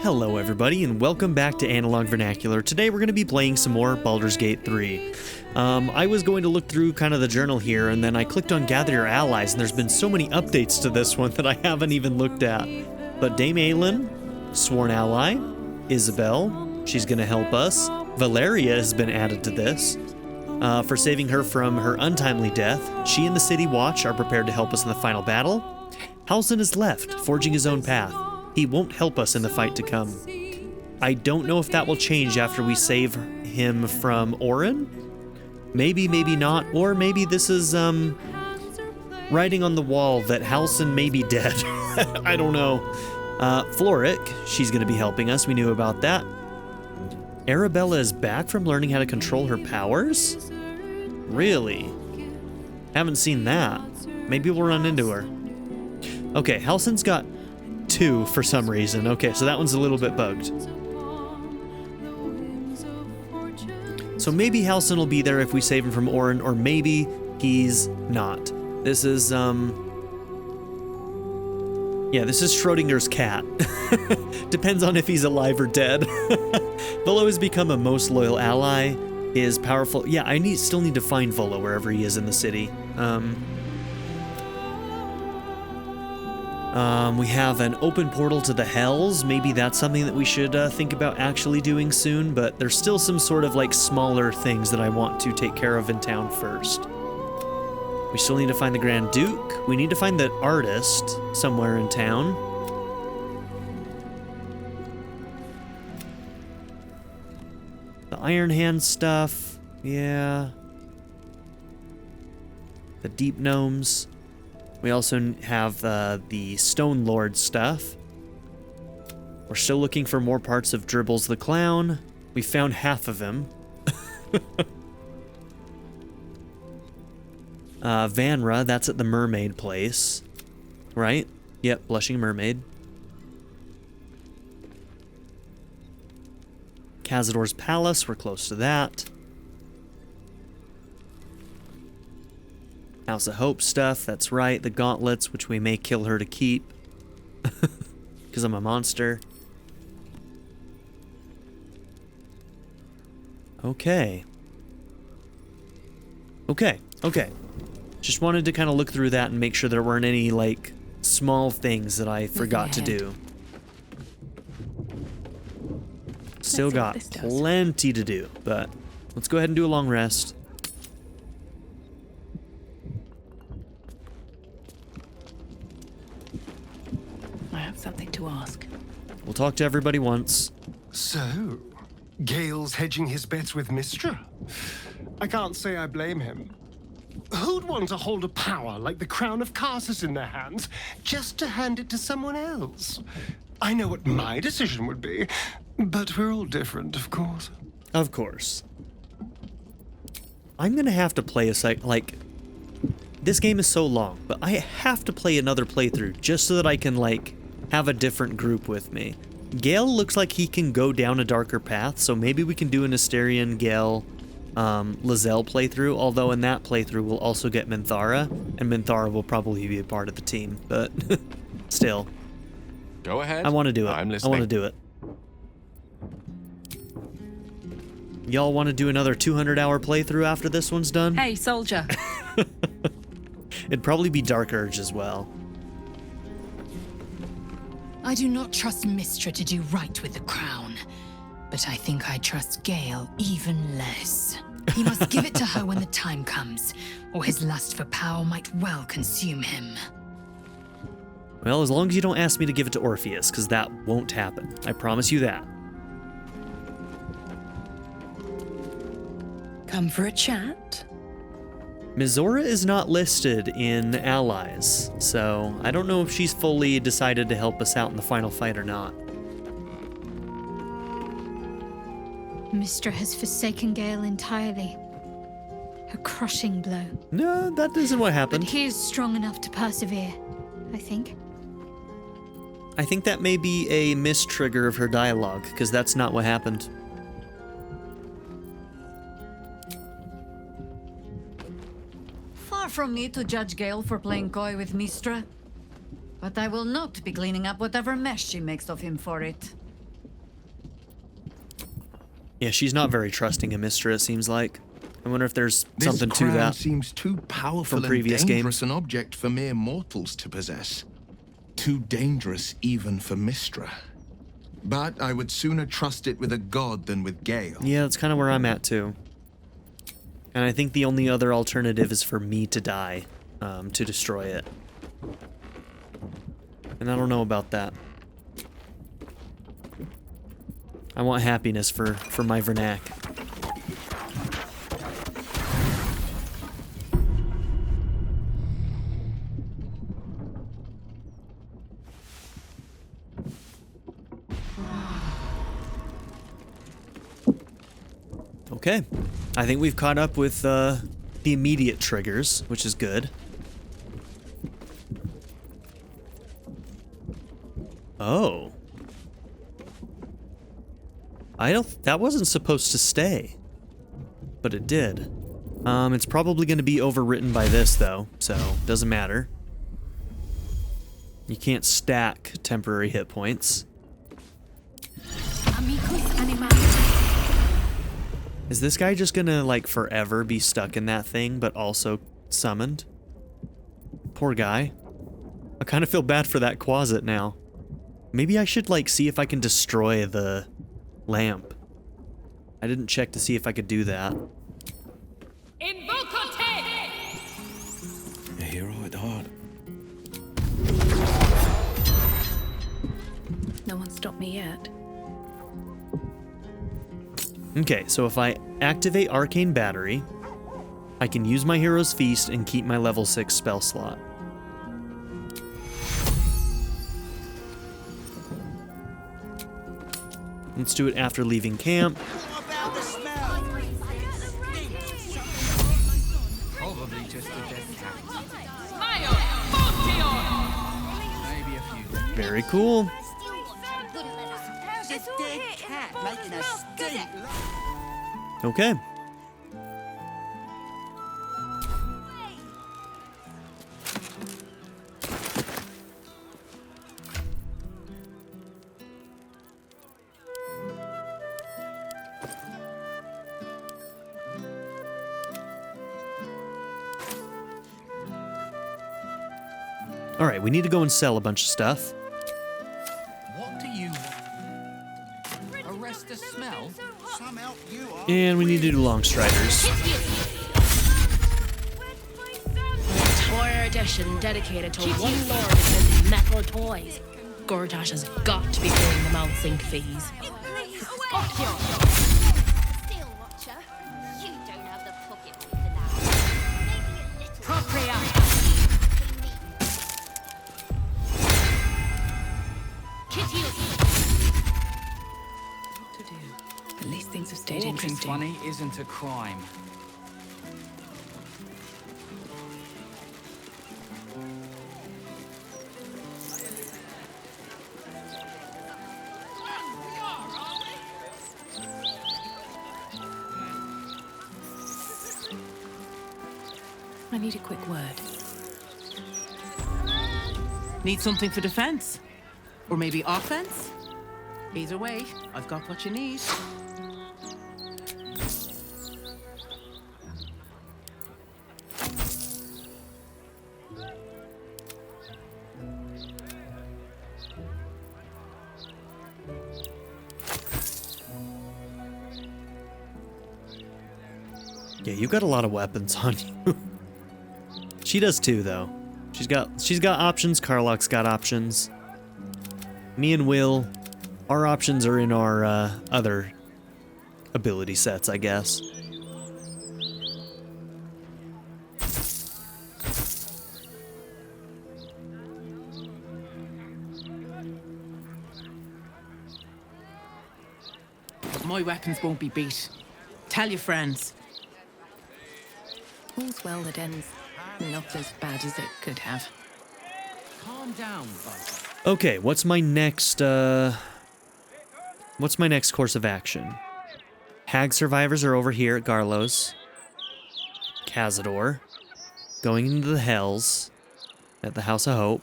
Hello everybody and welcome back to Analog Vernacular. Today we're going to be playing some more Baldur's Gate 3. I was going to look through kind of the journal here and then I clicked on Gather Your Allies and there's been so many updates to this one that I haven't even looked at. But Dame Aylin, Sworn Ally, Isabel, she's going to help us. Valeria has been added to this. For saving her from her untimely death, she and the City Watch are prepared to help us in the final battle. Halsin is left, forging his own path. He won't help us in the fight to come. I don't know if that will change after we save him from Orin. Maybe, maybe not, or maybe this is writing on the wall that Halsin may be dead. I don't know. Floric, she's going to be helping us. We knew about that. Arabella is back from learning how to control her powers? Really? Haven't seen that. Maybe we'll run into her. Okay, Halsin's got 2 for some reason. Okay, so that one's a little bit bugged. So maybe Halsin will be there if we save him from Orin, or maybe he's not. This is, yeah, this is Schrodinger's cat. Depends on if he's alive or dead. Volo has become a most loyal ally. Is powerful. Yeah, I still need to find Volo wherever he is in the city. We have an open portal to the Hells. Maybe that's something that we should think about actually doing soon, but there's still some sort of like smaller things that I want to take care of in town first. We still need to find the Grand Duke. We need to find the artist somewhere in town. The Iron Hand stuff. Yeah. The Deep Gnomes. We also have the Stone Lord stuff. We're still looking for more parts of Dribbles the Clown. We found half of him. Vanra, that's at the mermaid place. Right? Yep, Blushing Mermaid. Cazador's Palace, we're close to that. House of Hope stuff, that's right. The gauntlets, which we may kill her to keep. Because I'm a monster. Okay. Okay. Just wanted to kind of look through that and make sure there weren't any, like, small things that I forgot to do. Still got plenty to do, but let's go ahead and do a long rest. Something to ask. We'll talk to everybody once. So, Gale's hedging his bets with Mystra? I can't say I blame him. Who'd want to hold a power like the Crown of Karsus in their hands just to hand it to someone else? I know what my decision would be, but we're all different, of course. Of course. I'm gonna have to play this game is so long, but I have to play another playthrough just so that I can, like, have a different group with me. Gale looks like he can go down a darker path, so maybe we can do an Asterion, Gale, Lizelle playthrough, although in that playthrough we'll also get Minthara, and Minthara will probably be a part of the team, but still. Go ahead. I want to do it. I'm listening. I want to do it. Y'all want to do another 200-hour playthrough after this one's done? Hey, soldier. It'd probably be Dark Urge as well. I do not trust Mystra to do right with the crown, but I think I trust Gale even less. He must give it to her when the time comes, or his lust for power might well consume him. Well, as long as you don't ask me to give it to Orpheus, because that won't happen. I promise you that. Come for a chat? Mizora is not listed in allies, so I don't know if she's fully decided to help us out in the final fight or not. Mystra has forsaken Gale entirely. A crushing blow. No, that isn't what happened. But he is strong enough to persevere, I think. I think that may be a mistrigger of her dialogue, because that's not what happened. Far from me to judge Gale for playing coy with Mystra, but I will not be cleaning up whatever mess she makes of him for it. Yeah, she's not very trusting of Mystra, it seems like. I wonder if there's something to This crown that. seems too powerful from and previous dangerous games. an object for mere mortals to possess. Too dangerous even for Mystra. But I would sooner trust it with a god than with Gale. Yeah, that's kind of where I'm at too. And I think the only other alternative is for me to die, to destroy it. And I don't know about that. I want happiness for my Vernac. Okay, I think we've caught up with the immediate triggers, which is good. Oh. That wasn't supposed to stay, but it did. It's probably going to be overwritten by this though, so doesn't matter. You can't stack temporary hit points. Is this guy just gonna, like, forever be stuck in that thing, but also summoned? Poor guy. I kind of feel bad for that Quasit now. Maybe I should, like, see if I can destroy the lamp. I didn't check to see if I could do that. A hero at heart. No one stopped me yet. Okay, so if I activate Arcane Battery, I can use my Hero's Feast and keep my level 6 spell slot. Let's do it after leaving camp. Probably just a dead cat. Maybe a few. Very cool. This dead cat making a stink. Okay. All right, we need to go and sell a bunch of stuff. What do you want? Arrest the smell? Somehow you are. And we need to do long striders. Entire edition dedicated to one lord of his metal toys. Gortash has got to be paying the Mount Sync fees. Steel Watcher, you don't have the pocket for that. Maybe a little. Propria. To do. At least things have stayed Walking interesting. funny isn't a crime. I need a quick word. Need something for defense? Or maybe offense? Either way, I've got what you need. Yeah, you got a lot of weapons on you. She does too, though. She's got options. Karlach's got options. Me and Will, our options are in our other ability sets, I guess. My weapons won't be beat. Tell your friends. All's well that ends not as bad as it could have. Calm down, bud. Okay, what's my next course of action? Hag survivors are over here at Garlos. Cazador. Going into the Hells at the House of Hope.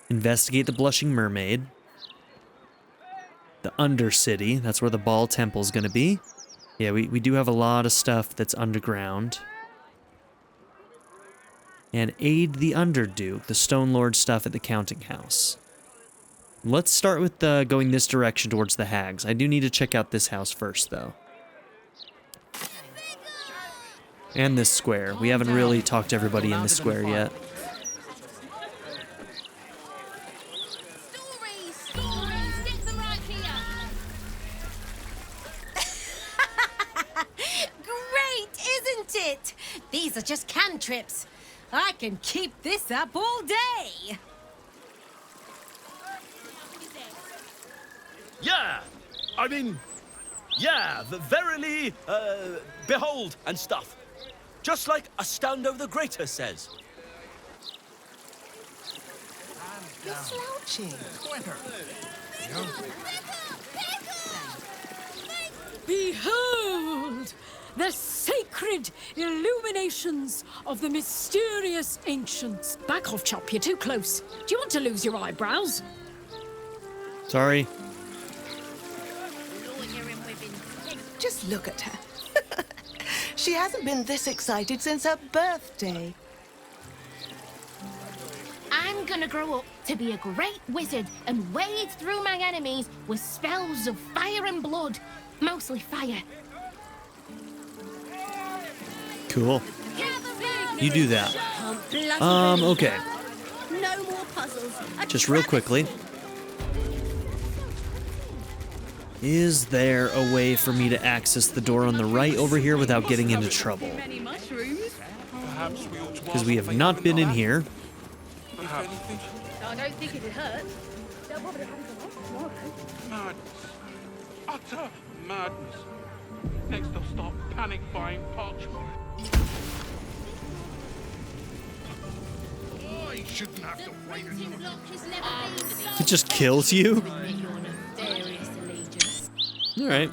Investigate the Blushing Mermaid. the Undercity. That's where the Ball Temple's gonna be. Yeah, we do have a lot of stuff that's underground. And aid the Underduke, the Stone Lord stuff at the Counting House. Let's start with going this direction towards the Hags. I do need to check out this house first, though. And this square. We haven't really talked to everybody in this square yet. It. These are just cantrips. I can keep this up all day. Yeah, I mean, yeah, verily, behold and stuff. Just like a stand over the greater says. You're slouching. Behold! The sacred illuminations of the mysterious ancients. Back off, Chop, you're too close. Do you want to lose your eyebrows? Sorry. Just look at her. She hasn't been this excited since her birthday. I'm gonna grow up to be a great wizard and wade through my enemies with spells of fire and blood. Mostly fire. Cool. You do that. Okay. No more puzzles. Just real quickly. Is there a way for me to access the door on the right over here without getting into trouble? Because we have not been in here. I don't think it'd hurt. Madness. Utter madness. Next I'll start panic buying parchment. I shouldn't have to wait until... It just kills you? Alright.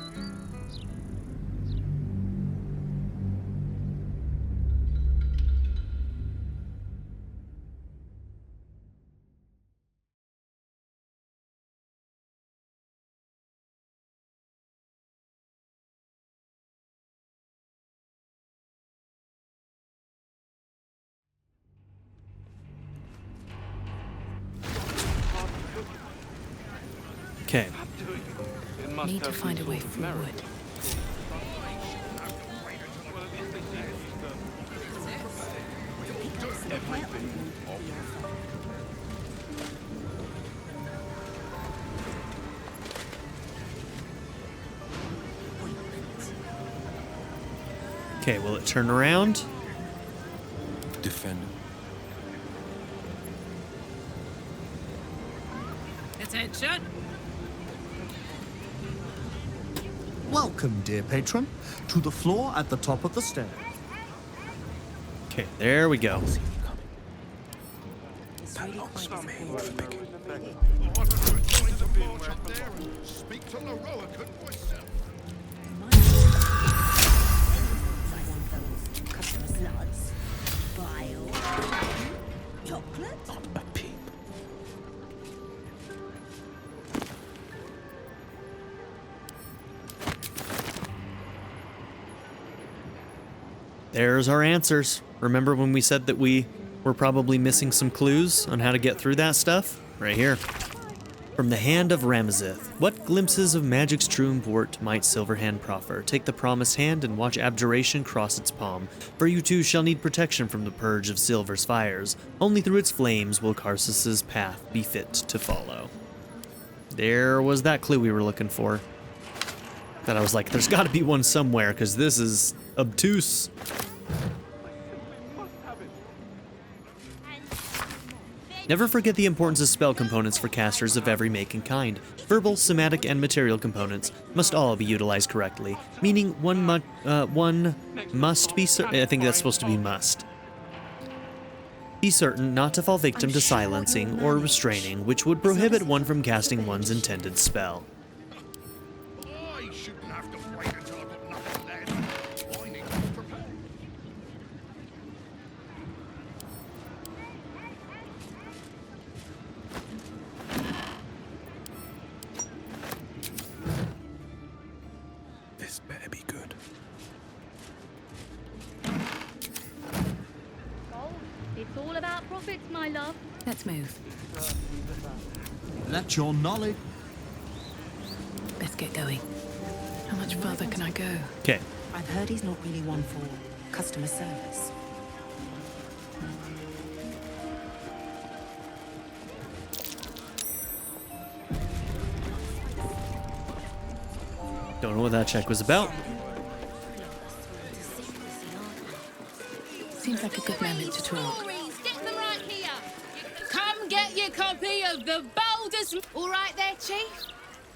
Okay. Need to find a way forward. Okay, will it turn around? Defend. Attention! Welcome, dear patron, to the floor at the top of the stairs. Okay, there we go. Speak to Laroa could voice him. Chocolate? Not a peep. There's our answers. Remember when we said that we were probably missing some clues on how to get through that stuff? Right here. From the hand of Ramazith, what glimpses of magic's true import might Silverhand proffer? Take the promised hand and watch abjuration cross its palm, for you too shall need protection from the purge of Silver's fires. Only through its flames will Karsus's path be fit to follow. There was that clue we were looking for. That I was like, there's got to be one somewhere, because this is obtuse. Never forget the importance of spell components for casters of every make and kind. Verbal, somatic, and material components must all be utilized correctly, meaning one must be certain. I think that's supposed to be must. Be certain not to fall victim to silencing or restraining, which would prohibit one from casting one's intended spell. I shouldn't have to wait until I've got nothing left. I need to be prepared. love. Let's move. Let your knowledge... Let's get going. How much further can I go? Okay. I've heard he's not really one for customer service. Don't know what that check was about. Seems like a good moment to talk. Get them right here. Come get your copy of the Baldur's... All right there, Chief?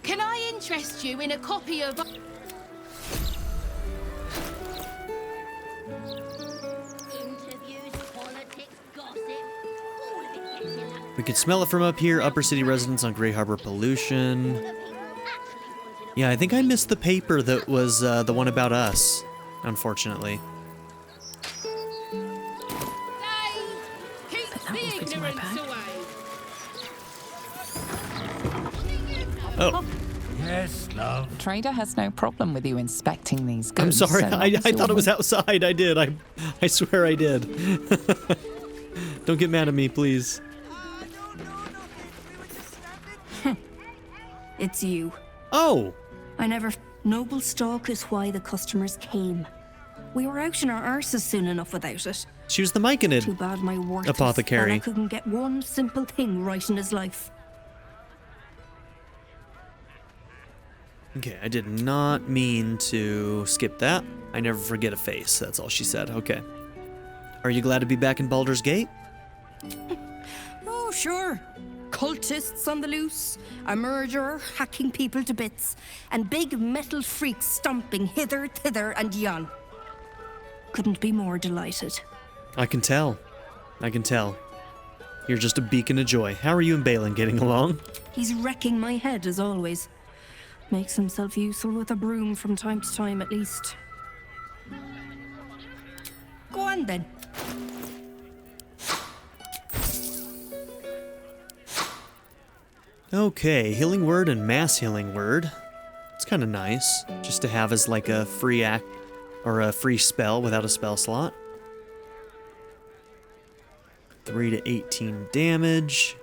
Can I interest you in a copy of... We could smell it from up here. Upper city residents on Grey Harbor pollution. Yeah, I think I missed the paper that was the one about us, unfortunately. Oh. Yes, love. Trader has no problem with you inspecting these I'm goods. sorry, so long I as thought you're it was outside. I did. I swear I did. Don't get mad at me, please. It's you. Oh! I never... Noble stock is why the customers came. We were out in our arses soon enough without it. She was the Myconid Too bad my worthless apothecary. fella couldn't get one simple thing right in his life. Okay, I did not mean to skip that. I never forget a face, that's all she said. Okay. Are you glad to be back in Baldur's Gate? Oh, sure. Cultists on the loose, a murderer hacking people to bits, and big metal freaks stomping hither, thither, and yon. Couldn't be more delighted. I can tell. I can tell. You're just a beacon of joy. How are you and Balin getting along? He's wrecking my head, as always. Makes himself useful with a broom from time to time, at least. Go on, then. Okay, healing word and mass healing word. It's kind of nice, just to have as like a free act or a free spell without a spell slot. 3 to 18 damage.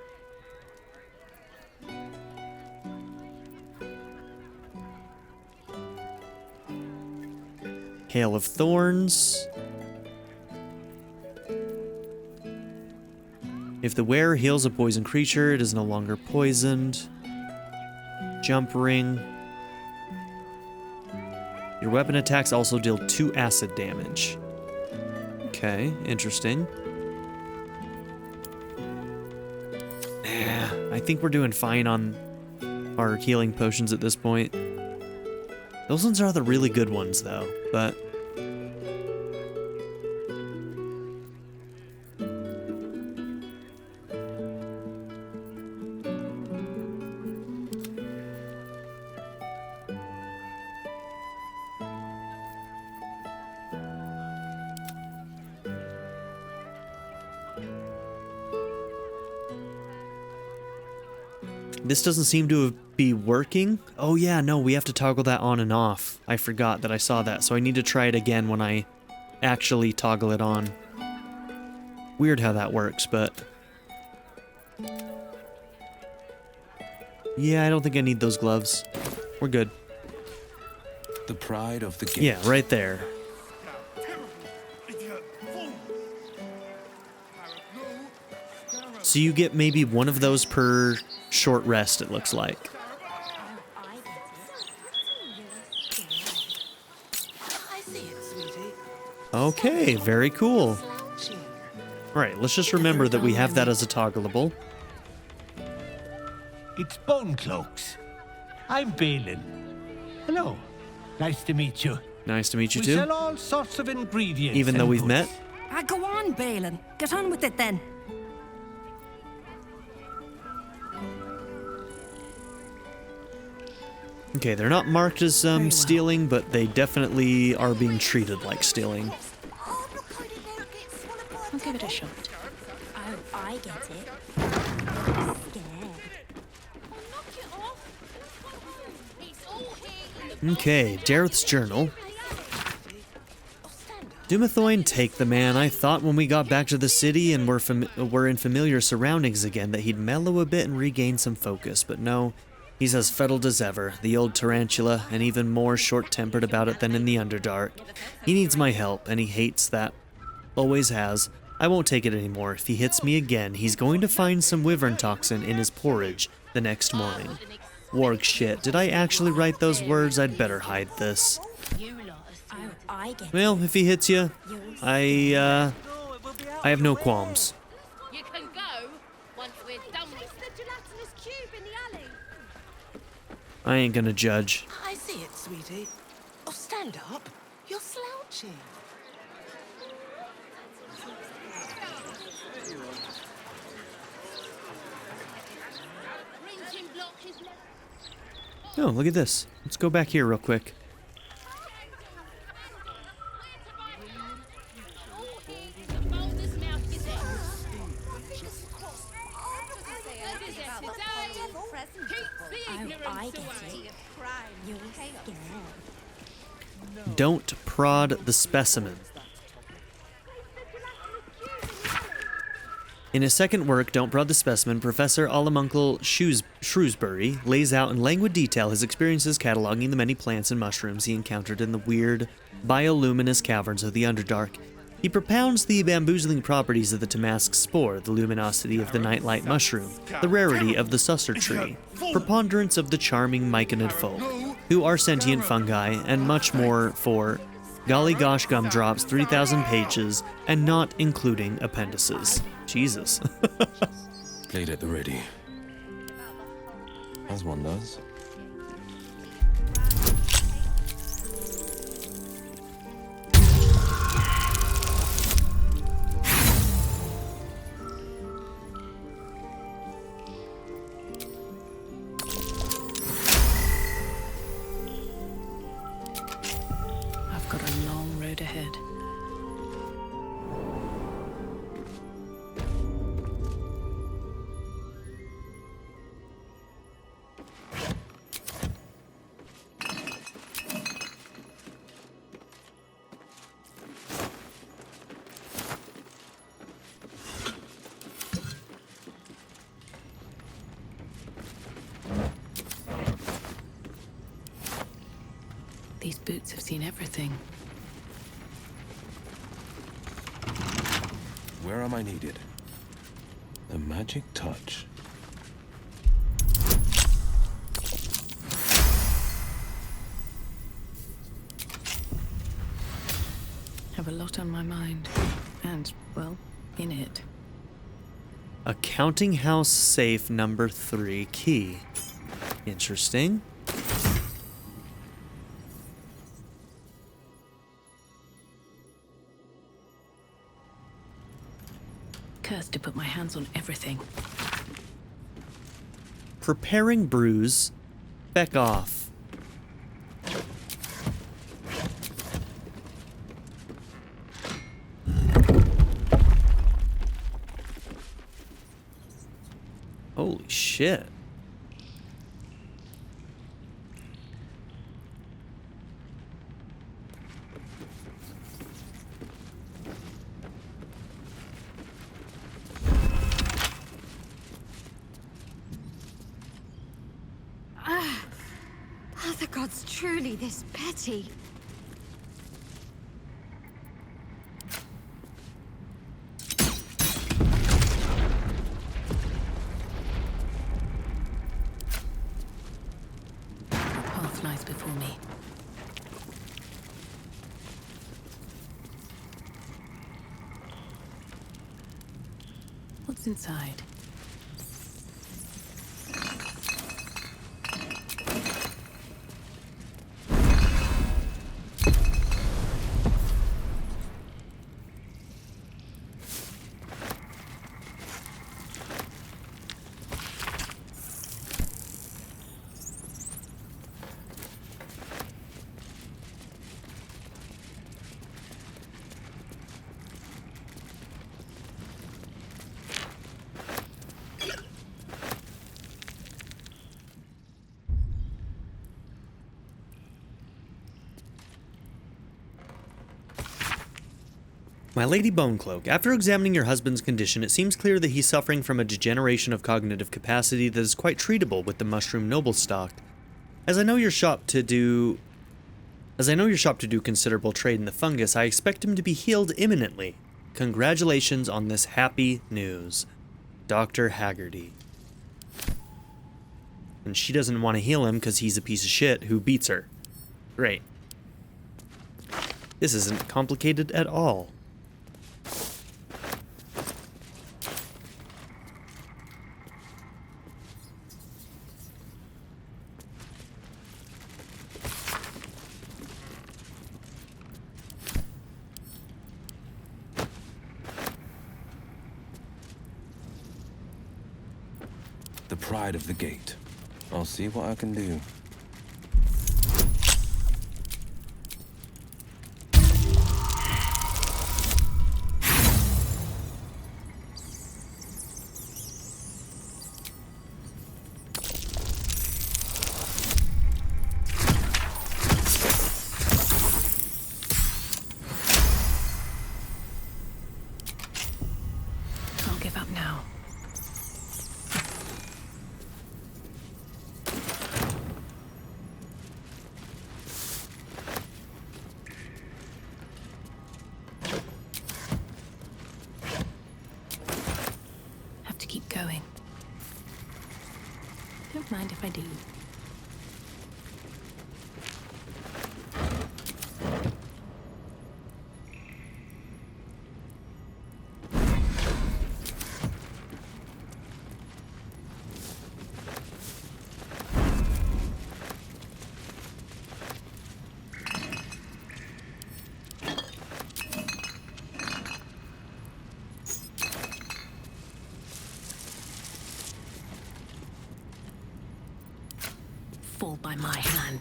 Hail of Thorns. If the wearer heals a poisoned creature, it is no longer poisoned. Jump ring. Your weapon attacks also deal 2 acid damage. Okay, interesting. I think we're doing fine on our healing potions at this point. Those ones are the really good ones, though, but... This doesn't seem to be working. Oh yeah, no, we have to toggle that on and off. I forgot that I saw that, so I need to try it again when I actually toggle it on. Weird how that works, but... yeah, I don't think I need those gloves. We're good. The pride of the gate. Yeah, right there. So you get maybe one of those per short rest, it looks like. Okay, very cool. Alright, let's just remember that we have that as a toggleable. It's Bonecloaks. I'm Balin. Hello. Nice to meet you. Nice to meet you We too. sell all sorts of ingredients. Even though and we've goods. met. Go on, Balin. Get on with it, then. Okay, they're not marked as stealing, but they definitely are being treated like stealing. I'll give it a shot. Oh, I get it. Scared. Okay, Dareth's journal. Dumathoin, take the man. I thought when we got back to the city and were in familiar surroundings again that he'd mellow a bit and regain some focus, but no, he's as fuddled as ever, the old tarantula, and even more short-tempered about it than in the Underdark. He needs my help, and he hates that. Always has. I won't take it anymore. If he hits me again, he's going to find some wyvern toxin in his porridge the next morning. Warg shit, did I actually write those words? I'd better hide this. Well, if he hits you, I have no qualms. You can go once we're done with the gelatinous cube in the alley. I ain't gonna judge. I see it, sweetie. Oh, stand up. You're slouching. Oh, look at this. Let's go back here real quick. Don't prod the specimen. In his second work, Don't Prod the Specimen, Professor Olamuncle Shrewsbury lays out in languid detail his experiences cataloging the many plants and mushrooms he encountered in the weird, bioluminous caverns of the Underdark. He propounds the bamboozling properties of the Tamask spore, the luminosity of the nightlight mushroom, the rarity of the susser tree, preponderance of the charming myconid folk, who are sentient fungi, and much more for golly gosh gumdrops, 3,000 pages, and not including appendices. Jesus. Blade at the ready. As one does. I've got a long road ahead. These boots have seen everything. Where am I needed? The magic touch. Have a lot on my mind. And, well, in it. A counting house safe number 3 key. Interesting. Cursed to put my hands on everything. Preparing brews. Beck off. Holy shit. Are the gods truly this petty? The path lies before me. What's inside? My Lady Bonecloak, after examining your husband's condition, it seems clear that he's suffering from a degeneration of cognitive capacity that is quite treatable with the mushroom noble stock. As I know your shop to do considerable trade in the fungus, I expect him to be healed imminently. Congratulations on this happy news. Dr. Haggerty. And she doesn't want to heal him because he's a piece of shit who beats her. Great. This isn't complicated at all. The pride of the gate. I'll see what I can do. Can't give up now. Keep going. Don't mind if I do. Fall by my hand.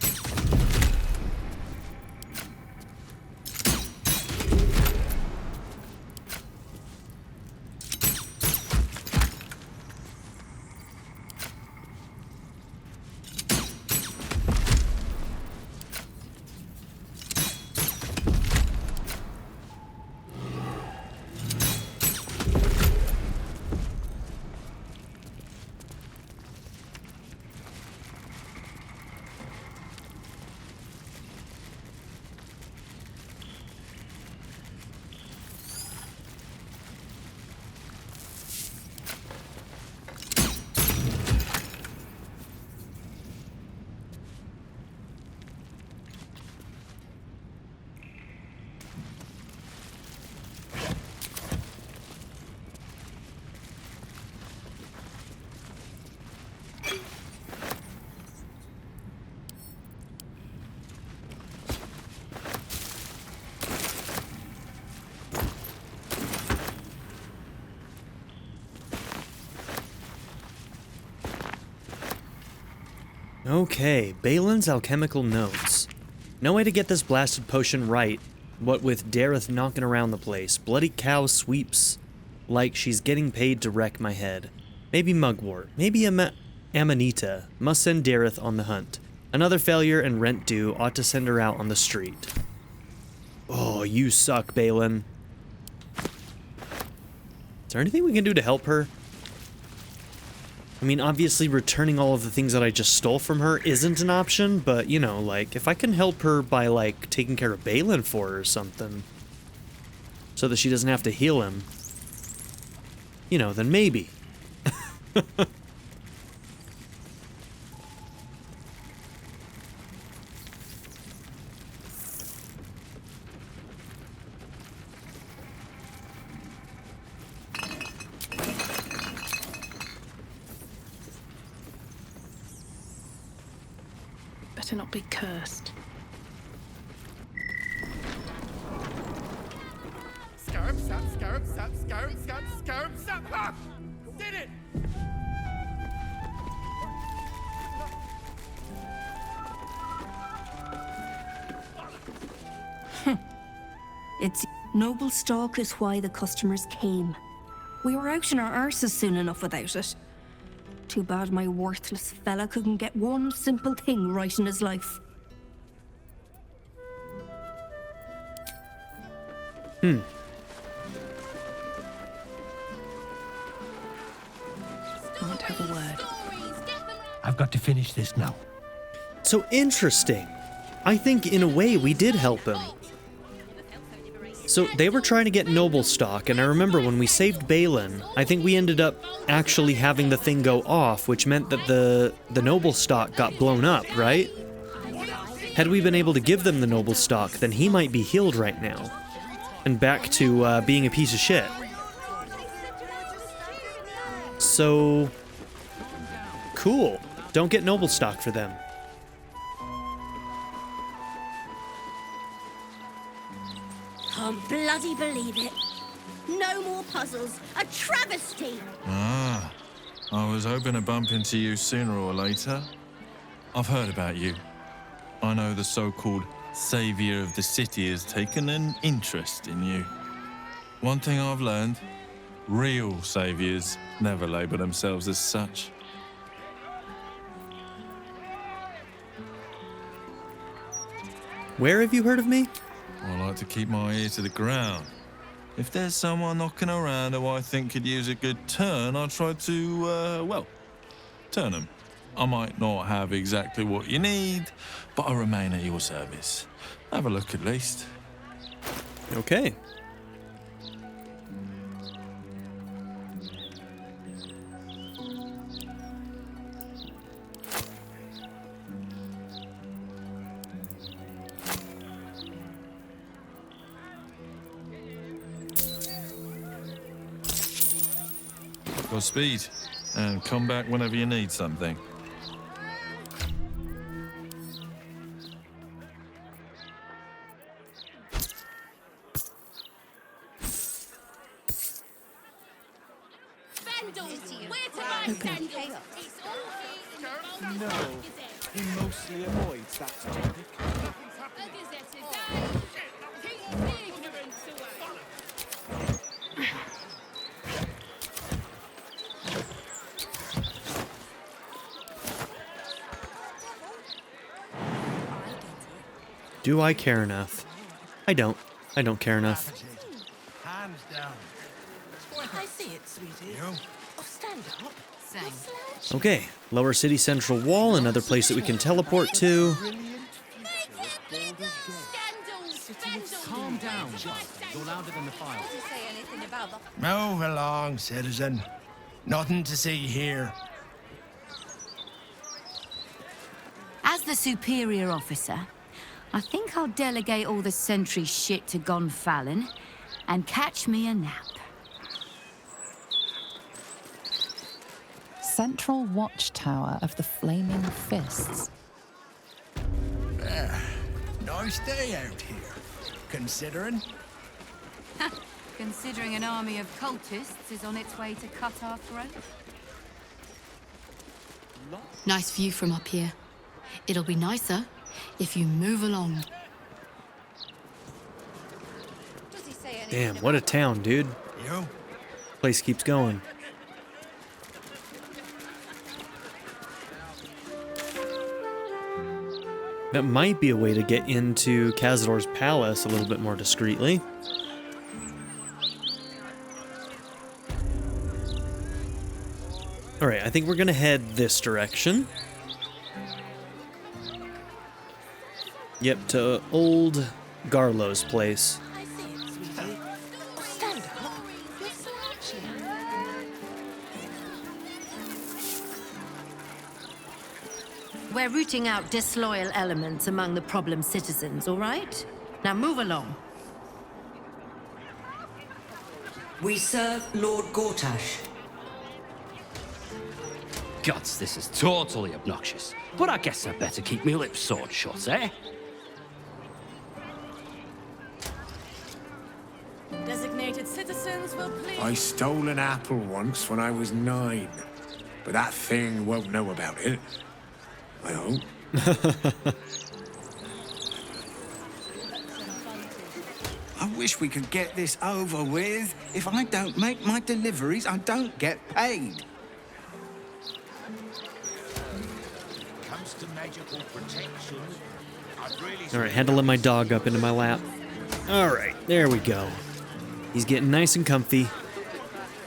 Okay, Balin's alchemical notes. No way to get this blasted potion right, what with Dareth knocking around the place. Bloody cow sweeps like she's getting paid to wreck my head. Maybe mugwort, maybe Amanita. Must send Dareth on the hunt. Another failure and rent due ought to send her out on the street. Oh, you suck, Balin. Is there anything we can do to help her? I mean, obviously returning all of the things that I just stole from her isn't an option, but, you know, like, if I can help her by, like, taking care of Balin for her or something, so that she doesn't have to heal him, you know, then maybe. Better not be cursed. Scarab, sap, scarab, sap, scarab, sap, scarab, sap. Ah! Did it! It's noble stock is why the customers came. We were out in our arses soon enough without it. Too bad my worthless fella couldn't get one simple thing right in his life. have a word. I've got to finish this now. So interesting. I think in a way we did help him. So they were trying to get noble stock, and I remember when we saved Balin, I think we ended up actually having the thing go off, which meant that the noble stock got blown up, right? Had we been able to give them the noble stock, then he might be healed right now. And back to being a piece of shit. So... cool. Don't get noble stock for them. Can't bloody believe it. No more puzzles. A travesty. Ah, I was hoping to bump into you sooner or later. I've heard about you. I know the so-called savior of the city has taken an interest in you. One thing I've learned, real saviors never label themselves as such. Where have you heard of me? I like to keep my ear to the ground. If there's someone knocking around who I think could use a good turn, I'll try to, well, turn them. I might not have exactly what you need, but I remain at your service. Have a look at least. Okay. Godspeed, and come back whenever you need something. No, he mostly avoids that topic. Do I care enough? I don't. I don't care enough. Hands down. I see it, sweetie. Oh, stand up. Same. Okay, Lower City Central Wall, another place that we can teleport to. Calm down, you're louder than the fire. Move along, citizen. Nothing to see here. As the superior officer, I think I'll delegate all the sentry shit to Gonfalon and catch me a nap. Central watchtower of the Flaming Fists. Nice day out here, considering. Considering an army of cultists is on its way to cut our throat. Nice view from up here. It'll be nicer if you move along. Damn, what a town, dude. Place keeps going. That might be a way to get into Cazador's palace a little bit more discreetly. Alright, I think we're gonna head this direction. Yep, to old Garlow's place. We're rooting out disloyal elements among the problem citizens, all right? Now move along. We serve Lord Gortash. Gods, this is totally obnoxious. But I guess I'd better keep my lips sewed shut, eh? Designated citizens will please... I stole an apple once when I was 9, but that thing won't know about it. I hope. I wish we could get this over with. If I don't make my deliveries, I don't get paid. Comes to magical protection, Alright, had to let my dog up into my lap. Alright, there we go. He's getting nice and comfy.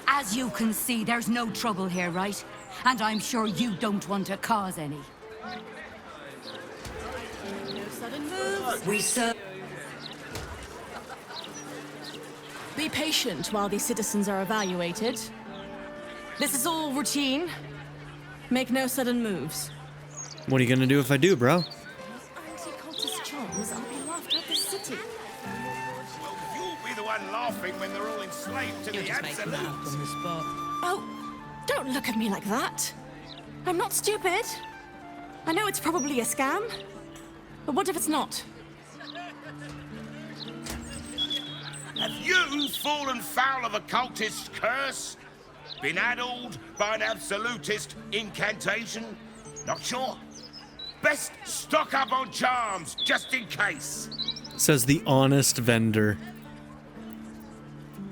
As As you can see, there's no trouble here, right? And I'm sure you don't want to cause any. No sudden moves. We serve. Be patient while these citizens are evaluated. This is all routine. Make no sudden moves. What are you gonna do if I do, bro? Anti-cultist charms, I'll be laughed out the city. Well, you'll be the one laughing when they're all enslaved to the absolute. Oh, don't look at me like that. I'm not stupid. I know it's probably a scam, but what if it's not? Have you fallen foul of a cultist's curse? Been addled by an absolutist incantation? Not sure? Best stock up on charms, just in case. Says the honest vendor.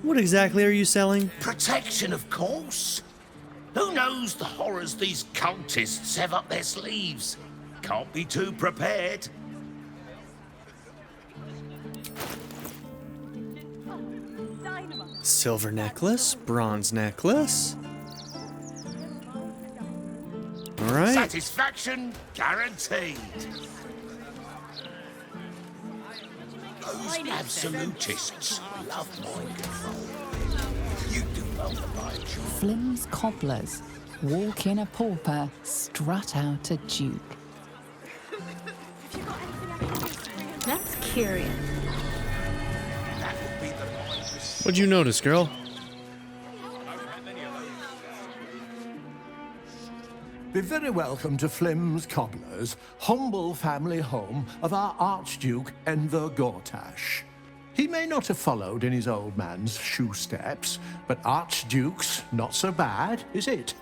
What exactly are you selling? Protection, of course. Who knows the horrors these cultists have up their sleeves? Can't be too prepared. Silver necklace, bronze necklace. All right. Satisfaction guaranteed. Those absolutists love mind control. You do well to mind you. Flim's cobblers. Walk in a pauper, strut out a duke. That's curious. What'd you notice, girl? Be very welcome to Flim's Cobblers, humble family home of our Archduke Enver Gortash. He may not have followed in his old man's shoe steps, but Archdukes, not so bad, is it?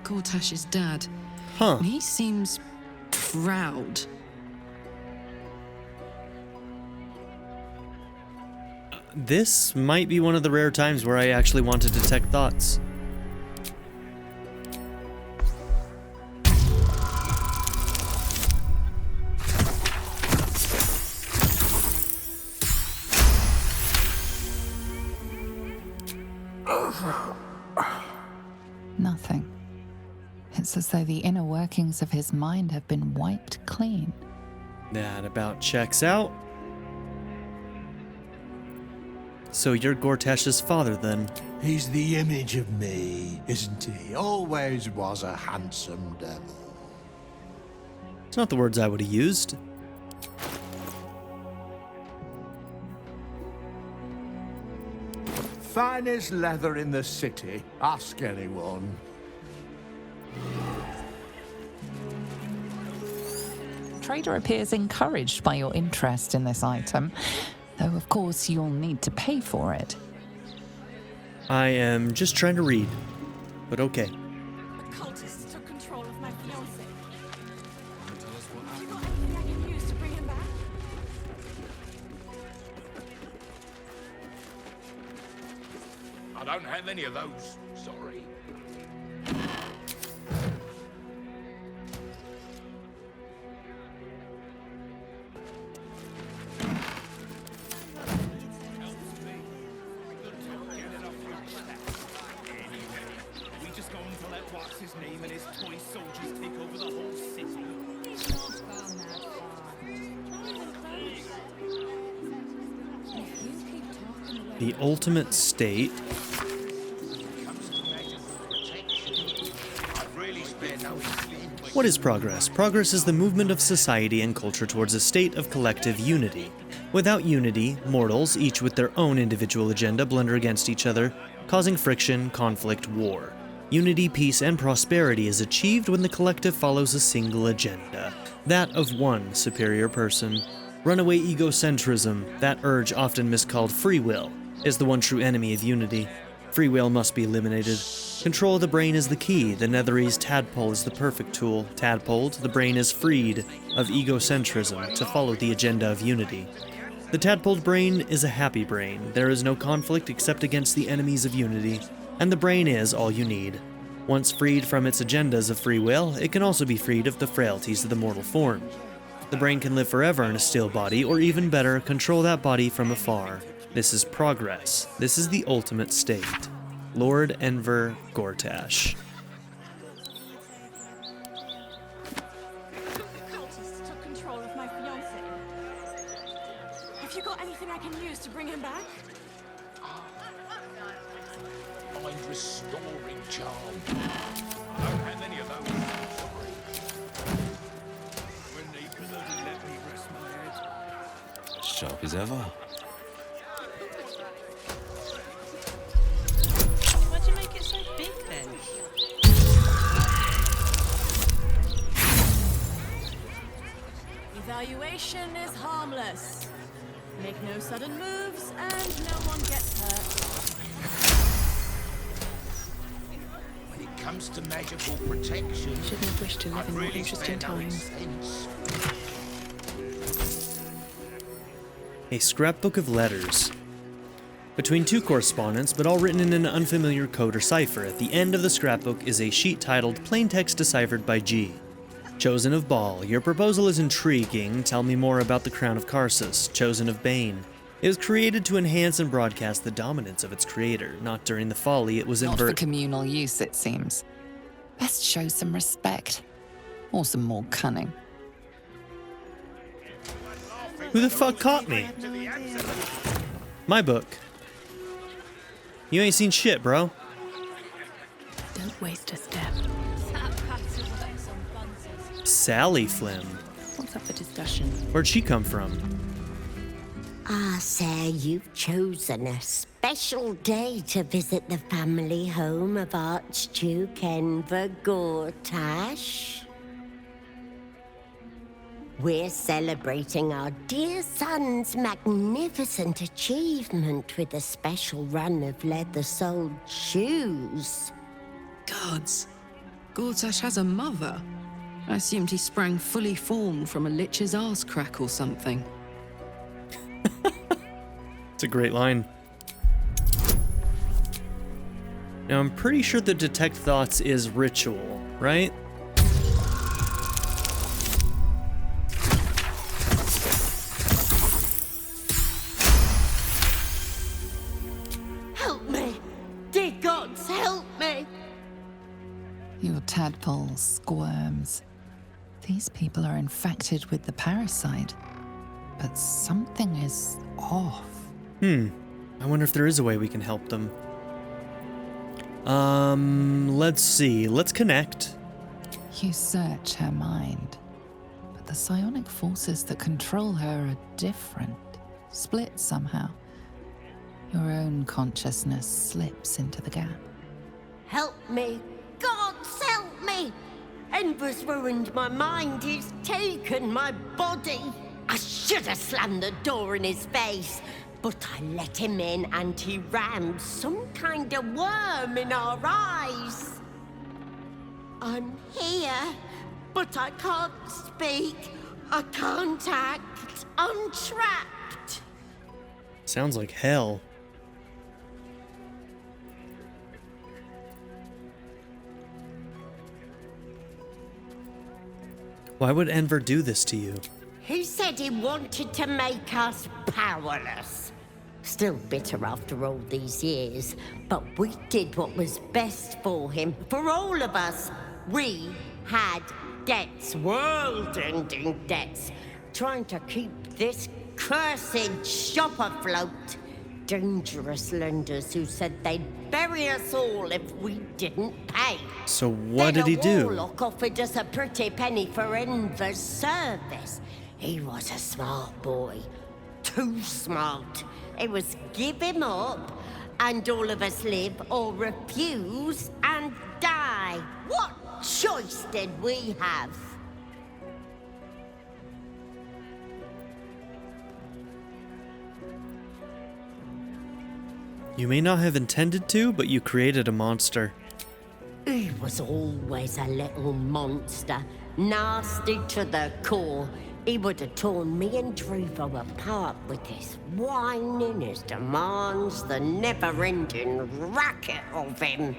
Gortash's dad. Huh. He seems proud. This might be one of the rare times where I actually want to detect thoughts. Nothing. It's as though the inner workings of his mind have been wiped clean. That about checks out. So you're Gortash's father, then? He's the image of me, isn't he? Always was a handsome devil. It's not the words I would have used. Finest leather in the city. Ask anyone. Trader appears encouraged by your interest in this item, though of course you'll need to pay for it. I am just trying to read, but okay. The cultists took control of my fiancé. Have you got anything I can use to bring him back? I don't have any of those. Sorry. The ultimate state. What is progress? Progress is the movement of society and culture towards a state of collective unity. Without unity, mortals, each with their own individual agenda, blunder against each other, causing friction, conflict, war. Unity, peace, and prosperity is achieved when the collective follows a single agenda, that of one superior person. Runaway egocentrism, that urge often miscalled free will, is the one true enemy of unity. Free will must be eliminated. Control of the brain is the key. The Netherese tadpole is the perfect tool. Tadpoled, the brain is freed of egocentrism to follow the agenda of unity. The tadpoled brain is a happy brain. There is no conflict except against the enemies of unity, and the brain is all you need. Once freed from its agendas of free will, it can also be freed of the frailties of the mortal form. The brain can live forever in a still body, or even better, control that body from afar. This is progress. This is the ultimate state. Lord Enver Gortash. Cultists took control of my fiancé. Have you got anything I can use to bring him back? I'm restoring charm. Don't have any of those. Sorry. When they bloody let me rest my head. Sharp as ever. Why'd you make it so big then? Evaluation is harmless. Make no sudden moves, and no one gets hurt. When it comes to magical protection, Shouldn't have wished to live I've in more really interesting spared no times. expense. A scrapbook of letters. Between two correspondents, but all written in an unfamiliar code or cipher, at the end of the scrapbook is a sheet titled Plain Text Deciphered by G. Chosen of Baal, your proposal is intriguing. Tell me more about the Crown of Karsus. Chosen of Bane. It was created to enhance and broadcast the dominance of its creator, not during the folly it was Not for communal use, it seems. Best show some respect. Or some more cunning. Who the fuck caught me? My book. You ain't seen shit, bro. Don't waste a step. Sally Flynn. What's up for discussion? Where'd she come from? Ah, sir, you've chosen a special day to visit the family home of Archduke Enver Gortash. We're celebrating our dear son's magnificent achievement with a special run of leather-soled shoes. Gods. Gortash has a mother. I assumed he sprang fully formed from a lich's arse crack or something. It's a great line. Now, I'm pretty sure that Detect Thoughts is ritual, right? Help me! Dear gods, help me! Your tadpole squirms. These people are infected with the parasite, but something is off. I wonder if there is a way we can help them. Let's see. Let's connect. You search her mind, but the psionic forces that control her are different, split somehow. Your own consciousness slips into the gap. Help me! Gods, help me! Enver's ruined my mind. He's taken my body. I should have slammed the door in his face, but I let him in and he rammed some kind of worm in our eyes. I'm here, but I can't speak. I can't act. I'm trapped. Sounds like hell. Why would Enver do this to you? He said he wanted to make us powerless. Still bitter after all these years, but we did what was best for him, for all of us. We had debts, world-ending debts, trying to keep this cursed shop afloat. Dangerous lenders who said they'd bury us all if we didn't pay. So what did he do? The warlock offered us a pretty penny for Enver's service. He was a smart boy. Too smart. It was give him up, and all of us live, or refuse and die. What choice did we have? You may not have intended to, but you created a monster. He was always a little monster, nasty to the core. He would have torn me and Druvo apart with his whining, his demands, the never-ending racket of him.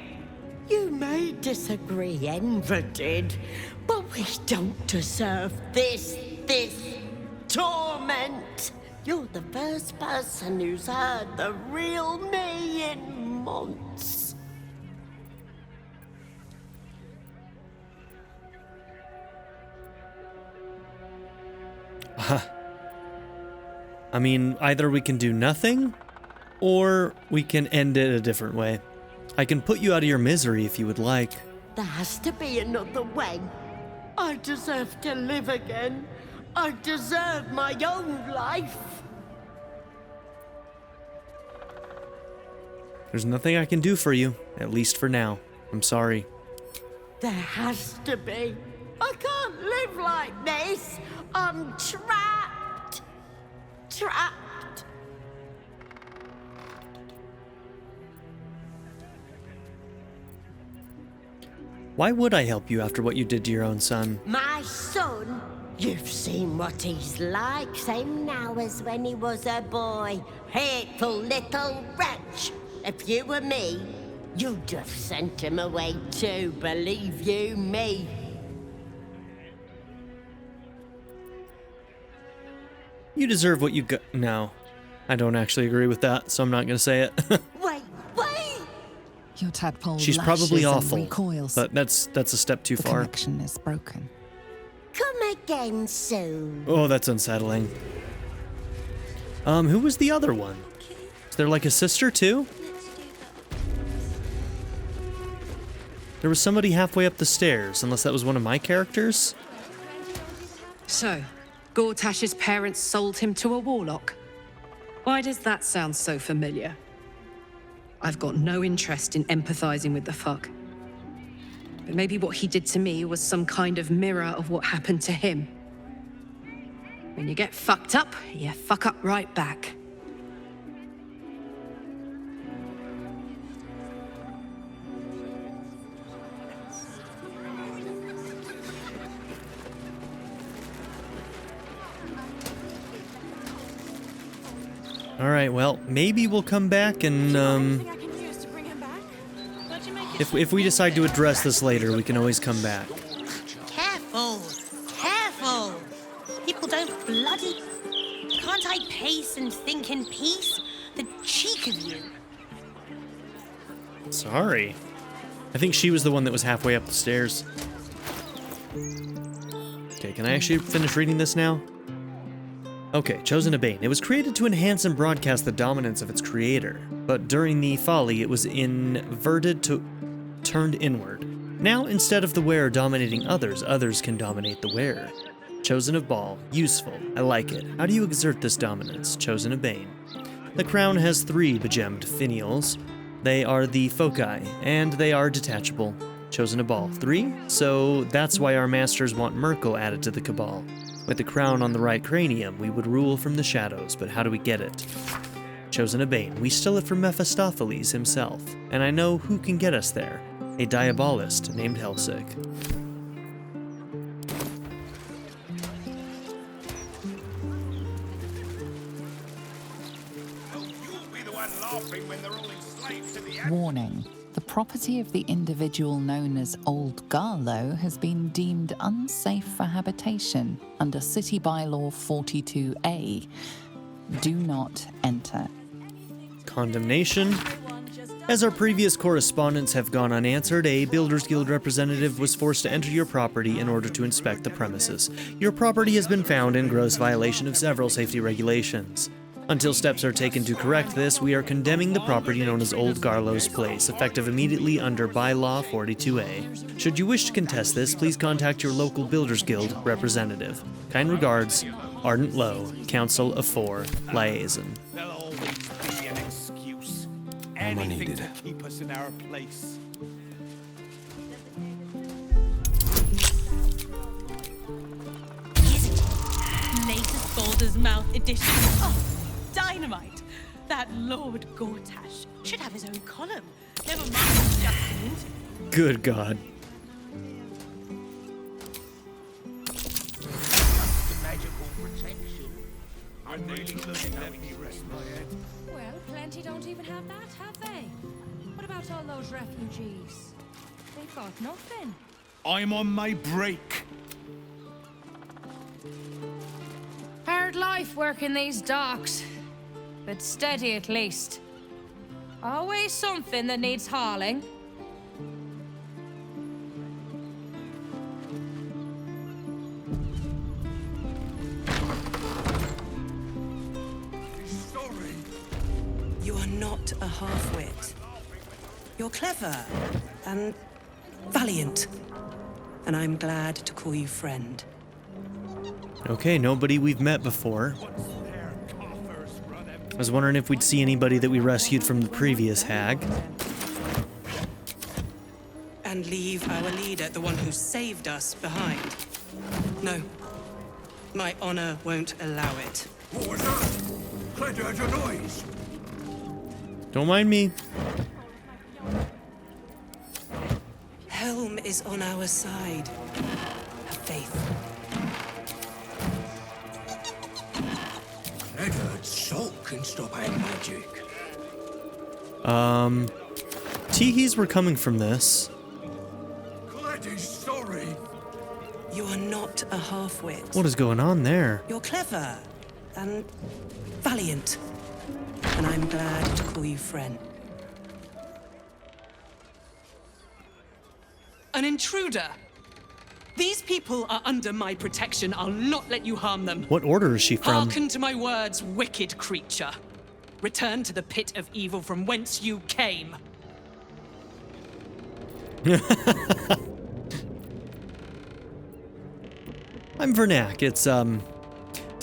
You may disagree, Enver did, but we don't deserve this torment. You're the first person who's heard the real me in months. I mean, either we can do nothing, or we can end it a different way. I can put you out of your misery if you would like. There has to be another way. I deserve to live again. I deserve my own life. There's nothing I can do for you, at least for now. I'm sorry. There has to be. I can't live like this. I'm trapped. Trapped. Why would I help you after what you did to your own son? My son? You've seen what he's like, same now as when he was a boy. Hateful little wretch. If you were me, you'd have sent him away too, believe you me. You deserve what you got. No, I don't actually agree with that, so I'm not going to say it. Wait. Your tadpole She's lashes probably and awful, recoils. but that's a step too The far. connection is broken. Come again soon. Oh, that's unsettling. Who was the other one? Is there like a sister too? There was somebody halfway up the stairs, unless that was one of my characters. So, Gortash's parents sold him to a warlock. Why does that sound so familiar? I've got no interest in empathizing with the fuck. But maybe what he did to me was some kind of mirror of what happened to him. When you get fucked up, you fuck up right back. All right, well, maybe we'll come back and if we decide to address this later, we can always come back. Careful! Careful! People don't bloody... Can't I pace and think in peace? The cheek of you! Sorry. I think she was the one that was halfway up the stairs. Okay, can I actually finish reading this now? Okay, Chosen a Bane. It was created to enhance and broadcast the dominance of its creator, but during the folly, it was inverted to turned inward. Now, instead of the wearer dominating others, others can dominate the wearer. Chosen of Ball. Useful. I like it. How do you exert this dominance? Chosen a Bane. The crown has 3 begemmed finials. They are the foci, and they are detachable. Chosen a Ball. 3? So that's why our masters want Merkel added to the Cabal. With the crown on the right cranium, we would rule from the shadows, but how do we get it? Chosen a Bane. We steal it from Mephistopheles himself, and I know who can get us there. A diabolist named Helsik. Warning. The property of the individual known as Old Garlow has been deemed unsafe for habitation under City Bylaw 42A. Do not enter. Condemnation. As our previous correspondents have gone unanswered, a Builders Guild representative was forced to enter your property in order to inspect the premises. Your property has been found in gross violation of several safety regulations. Until steps are taken to correct this, we are condemning the property known as Old Garlow's Place, effective immediately under Bylaw 42A. Should you wish to contest this, please contact your local Builders Guild representative. Kind regards, Ardent Low, Council of 4, Liaison. There'll always be an excuse. Am I Anything needed? to keep us in our place. Latest Baldur's Mouth edition. Oh, dynamite! That Lord Gortash should have his own column. Never mind just an interview. Good God. The magical protection. I'm really looking at me rest my head. Well, plenty don't even have that, have they? What about all those refugees? They've got nothing. I'm on my break. Hard life working these docks, but steady at least. Always something that needs hauling. not a half-wit. You're clever and valiant, and I'm glad to call you friend. Okay, nobody we've met before. I was wondering if we'd see anybody that we rescued from the previous hag. And leave our leader, the one who saved us, behind. No. My honor won't allow it. What was that? Glad you heard your noise. Don't mind me. Helm is on our side. Have faith. Eddard salt can stop hag magic. Teehees were coming from this. Gladys, sorry. You are not a half-wit. What is going on there? You're clever and valiant, and I'm glad to call you friend. An intruder! These people are under my protection. I'll not let you harm them. What order is she from? Hearken to my words, wicked creature. Return to the pit of evil from whence you came. I'm Vernac. It's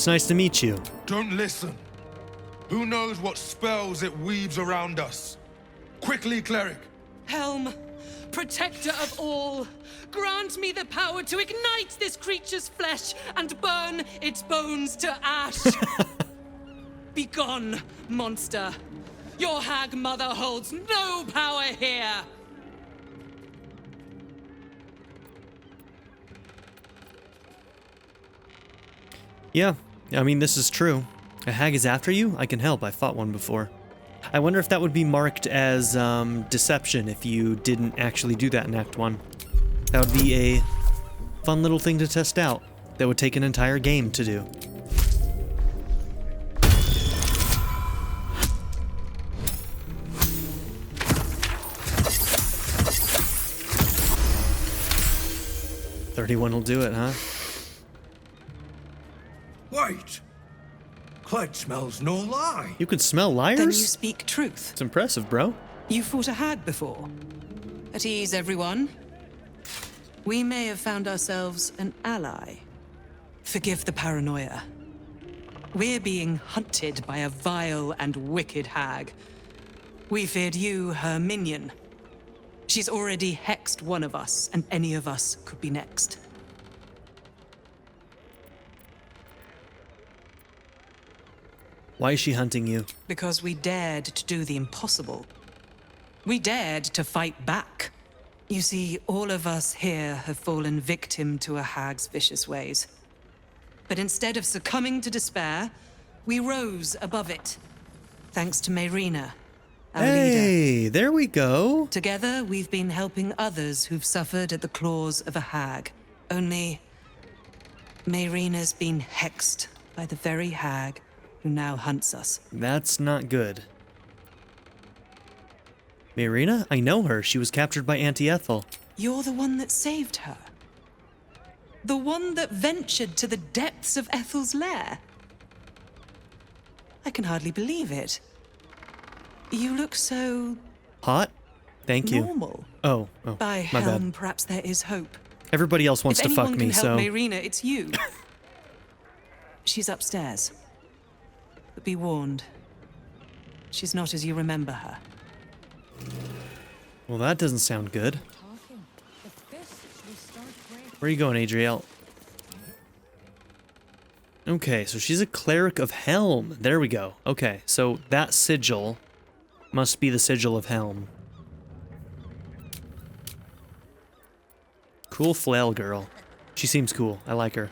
nice to meet you. Don't listen. Who knows what spells it weaves around us? Quickly, cleric. Helm, protector of all, grant me the power to ignite this creature's flesh and burn its bones to ash. Begone, monster. Your hag mother holds no power here. Yeah, I mean, this is true. A hag is after you? I can help. I fought one before. I wonder if that would be marked as deception if you didn't actually do that in Act 1. That would be a fun little thing to test out. That would take an entire game to do. $31 will do it, huh? Wait! Cled smells no lie. You can smell liars? Then you speak truth. It's impressive, bro. You fought a hag before. At ease, everyone. We may have found ourselves an ally. Forgive the paranoia. We're being hunted by a vile and wicked hag. We feared you, her minion. She's already hexed one of us, and any of us could be next. Why is she hunting you? Because we dared to do the impossible. We dared to fight back. You see, all of us here have fallen victim to a hag's vicious ways. But instead of succumbing to despair, we rose above it. Thanks to Marina, our leader. Hey, there we go. Together, we've been helping others who've suffered at the claws of a hag. Only, Marina's been hexed by the very hag who now hunts us. That's not good. Marina? I know her. She was captured by Auntie Ethel. You're the one that saved her. The one that ventured to the depths of Ethel's lair. I can hardly believe it. You look so... hot? Thank you. Normal. Oh, By my Helm, bad. perhaps there is hope. Everybody else wants if to fuck anyone me, can so... help Marina, it's you. She's upstairs. But be warned. She's not as you remember her. Well, that doesn't sound good. Where are you going, Adriel? Okay, so she's a cleric of Helm. There we go. Okay, so that sigil must be the sigil of Helm. Cool flail girl. She seems cool. I like her.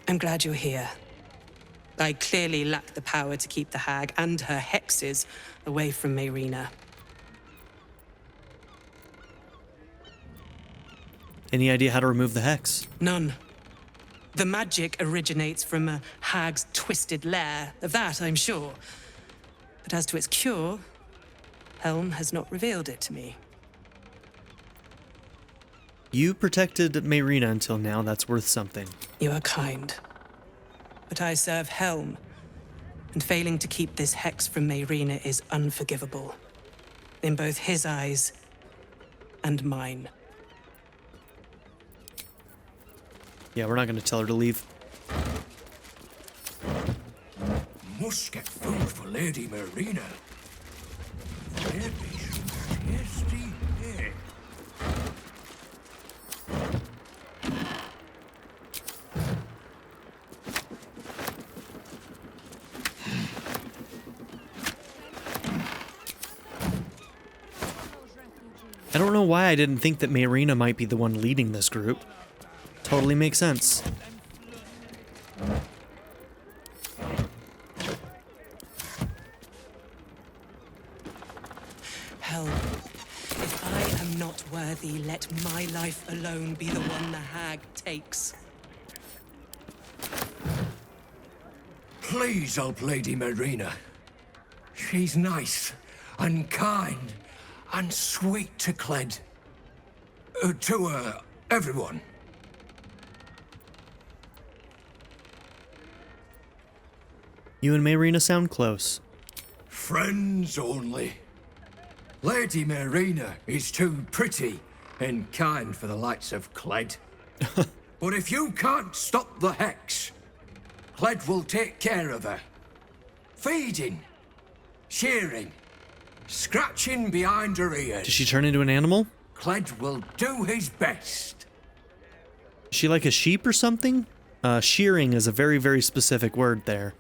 I'm glad you're here. I clearly lack the power to keep the hag and her hexes away from Marina. Any idea how to remove the hex? None. The magic originates from a hag's twisted lair. Of that, I'm sure. But as to its cure, Helm has not revealed it to me. You protected Marina until now. That's worth something. You are kind. But I serve Helm, And failing to keep this hex from Marina is unforgivable. In both his eyes and mine. Yeah, we're not going to tell her to leave. Must get food for Lady Marina. Maybe some tasty hay. I don't know why I didn't think that Marina might be the one leading this group. Totally makes sense. Hell, if I am not worthy, let my life alone be the one the hag takes. Please help Lady Marina. She's nice and kind and sweet to Cled. To everyone. You and Marina sound close. Friends only. Lady Marina is too pretty and kind for the likes of Cled. But if you can't stop the hex, Cled will take care of her. Feeding, shearing, scratching behind her ears. Did she turn into an animal? Cled will do his best. Is she like a sheep or something? Shearing is a very, very specific word there.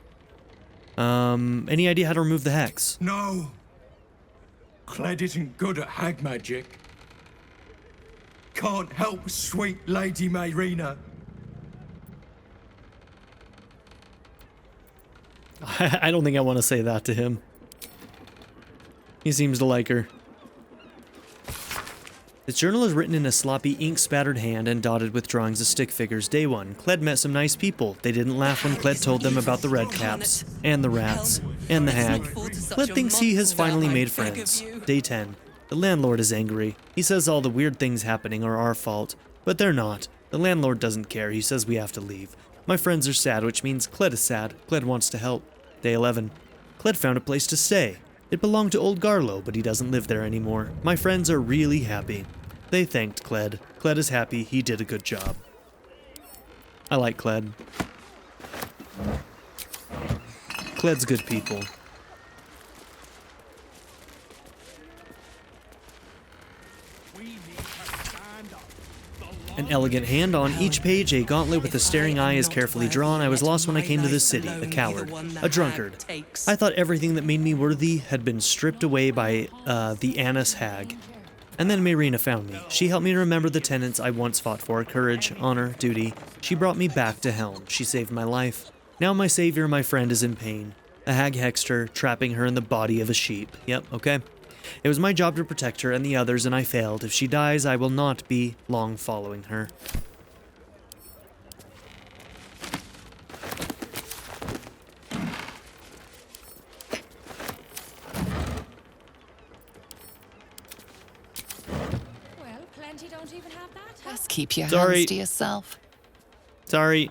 Any idea how to remove the hex? No. Cled isn't good at hag magic. Can't help sweet Lady Marina. I don't think I want to say that to him. He seems to like her. This journal is written in a sloppy, ink-spattered hand and dotted with drawings of stick figures. Day 1. Cled met some nice people. They didn't laugh when Cled told them about the red caps, and the rats, and the hag. Cled thinks he has finally made friends. Day 10. The landlord is angry. He says all the weird things happening are our fault, but they're not. The landlord doesn't care. He says we have to leave. My friends are sad, which means Cled is sad. Cled wants to help. Day 11. Cled found a place to stay. It belonged to old Garlo, but he doesn't live there anymore. My friends are really happy. They thanked Cled. Cled is happy. He did a good job. I like Cled. Cled's good people. An elegant hand on each page, a gauntlet with a staring eye is carefully drawn. I was lost when I came to this city, a coward, a drunkard. I thought everything that made me worthy had been stripped away by the Annis hag. And then Marina found me. She helped me remember the tenets I once fought for, courage, honor, duty. She brought me back to Helm. She saved my life. Now my savior, my friend, is in pain. A hag hexed her, trapping her in the body of a sheep. Yep, okay. It was my job to protect her and the others, and I failed. If she dies, I will not be long following her. Well, plenty don't even have that. Just keep your Sorry. hands to yourself. Sorry.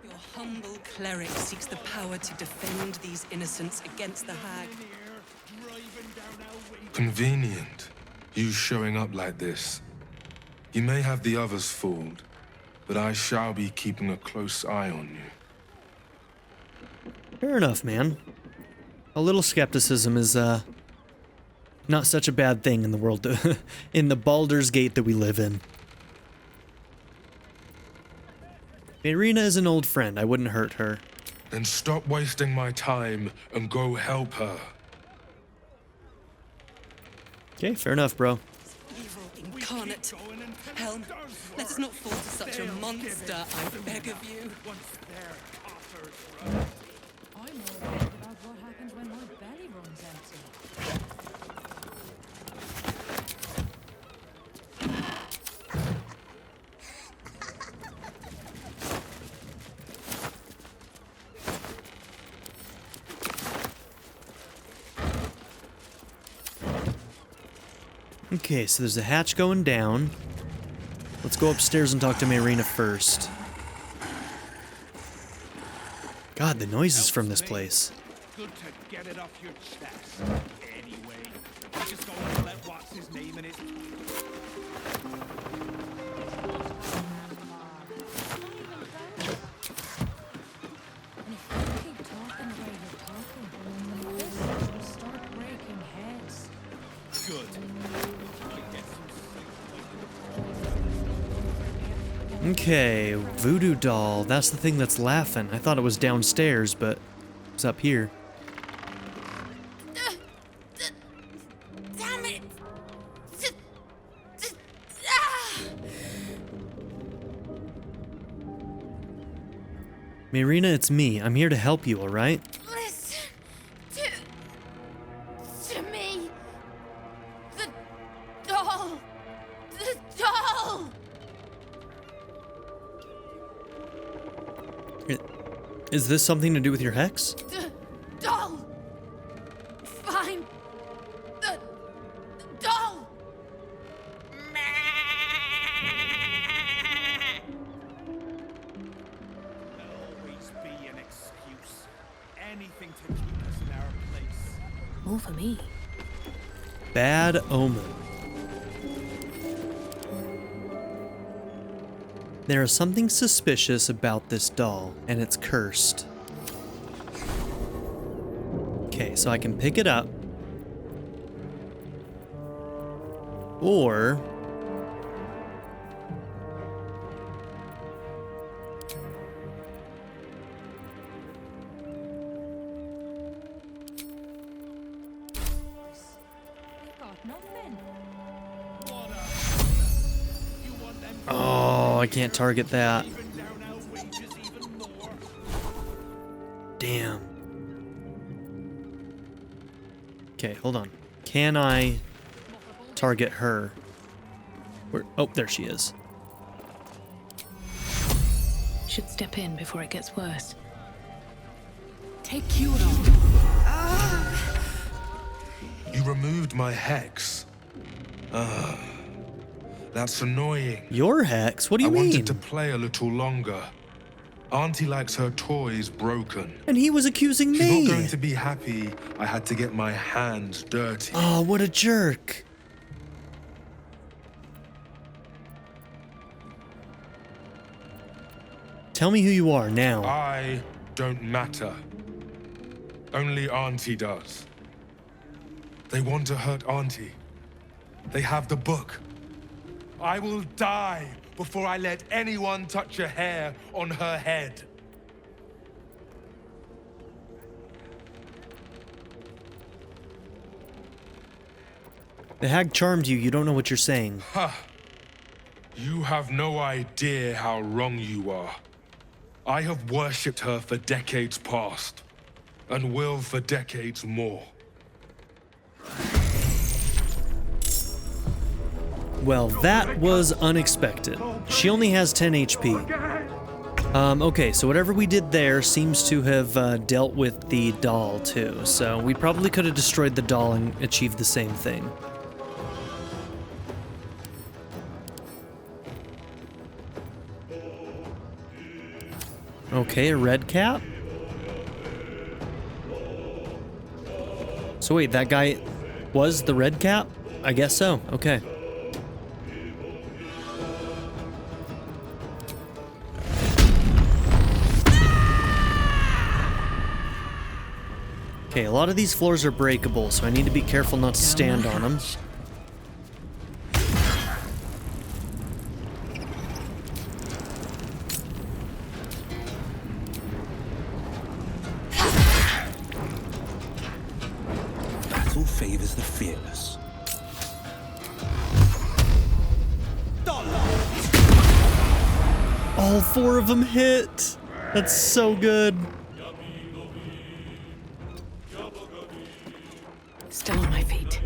Your humble cleric seeks the power to defend these innocents against the hag. Convenient, you showing up like this. You may have the others fooled, but I shall be keeping a close eye on you. Fair enough, man. A little skepticism is, not such a bad thing in the world, in the Baldur's Gate that we live in. Marina is an old friend. I wouldn't hurt her. Then stop wasting my time and go help her. Okay, fair enough, bro. Evil incarnate. Helm, let us not fall to such a monster, I beg of you. I'm more worried about what happens when my belly runs empty. Okay, so there's a hatch going down. Let's go upstairs and talk to Marina first. God, the noises from this place. good to get it off your chest. Anyway, I just don't want to let what's his name in his... Okay, voodoo doll. That's the thing that's laughing. I thought it was downstairs, but it's up here. Damn it! Marina, it's me. I'm here to help you, all right? Listen to me. The doll. The doll. Is this something to do with your hex? The doll. Find the doll. Always be an excuse. Anything to keep us in our place. More for me. Bad omen. There is something suspicious about this doll, and it's cursed. Okay, so I can pick it up. Or... Oh, I can't target that. Damn. Okay, hold on. Can I target her? Where? Oh, there she is. Should step in before it gets worse. Take Cure. You removed my hex. That's annoying. Your hex? What do you mean? I wanted to play a little longer. Auntie likes her toys broken. And he was accusing me. She's not going to be happy I had to get my hands dirty. Oh, what a jerk. Tell me who you are now. I don't matter. Only Auntie does. They want to hurt Auntie. They have the book. I will die before I let anyone touch a hair on her head. The hag charmed you. You don't know what you're saying. Ha! You have no idea how wrong you are. I have worshipped her for decades past, and will for decades more. Well, that was unexpected. She only has 10 HP. Okay, so whatever we did there seems to have dealt with the doll too, so we probably could have destroyed the doll and achieved the same thing. Okay, a red cap? So wait, that guy was the red cap? I guess so, okay. Okay, a lot of these floors are breakable, so I need to be careful not to stand on them. Battle favors the fearless. All 4 of them hit! That's so good. Still on my feet.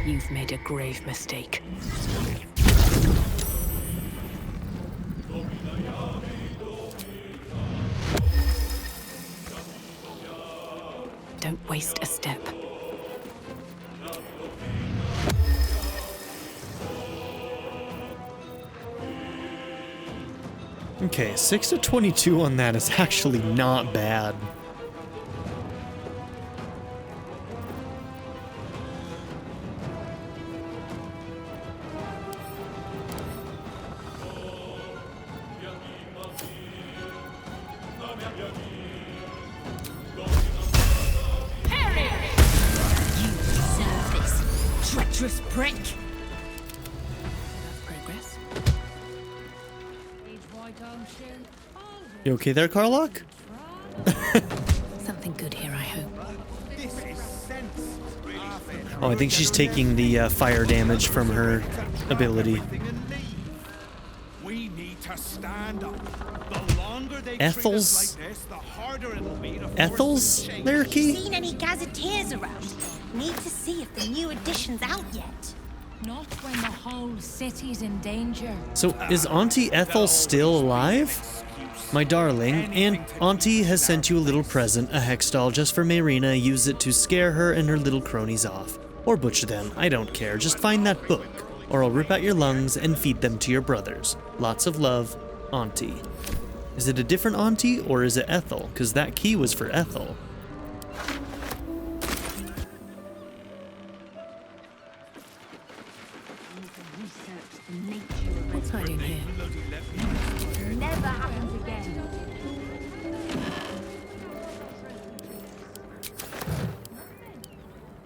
You've made a grave mistake. Don't waste a step. Okay, 6 to 22 on that is actually not bad. Treacherous prick! Progress. You okay there, Carlock? Something good here, I hope. Oh, I think she's taking the fire damage from her ability. We need to stand up. The longer they Ethel's? treat us like this, the harder it'll be to Ethel's Lyrichy? Seen any gazetteers around? Need to see if the new edition's out yet. Not when the whole city's in danger. So, is Auntie Ethel still alive? My darling, Auntie has sent you a little present, a hex doll just for Marina. Use it to scare her and her little cronies off. Or butcher them, I don't care. Just find that book, or I'll rip out your lungs and feed them to your brothers. Lots of love, Auntie. Is it a different Auntie, or is it Ethel? Because that key was for Ethel. What's hiding here? Never happens again.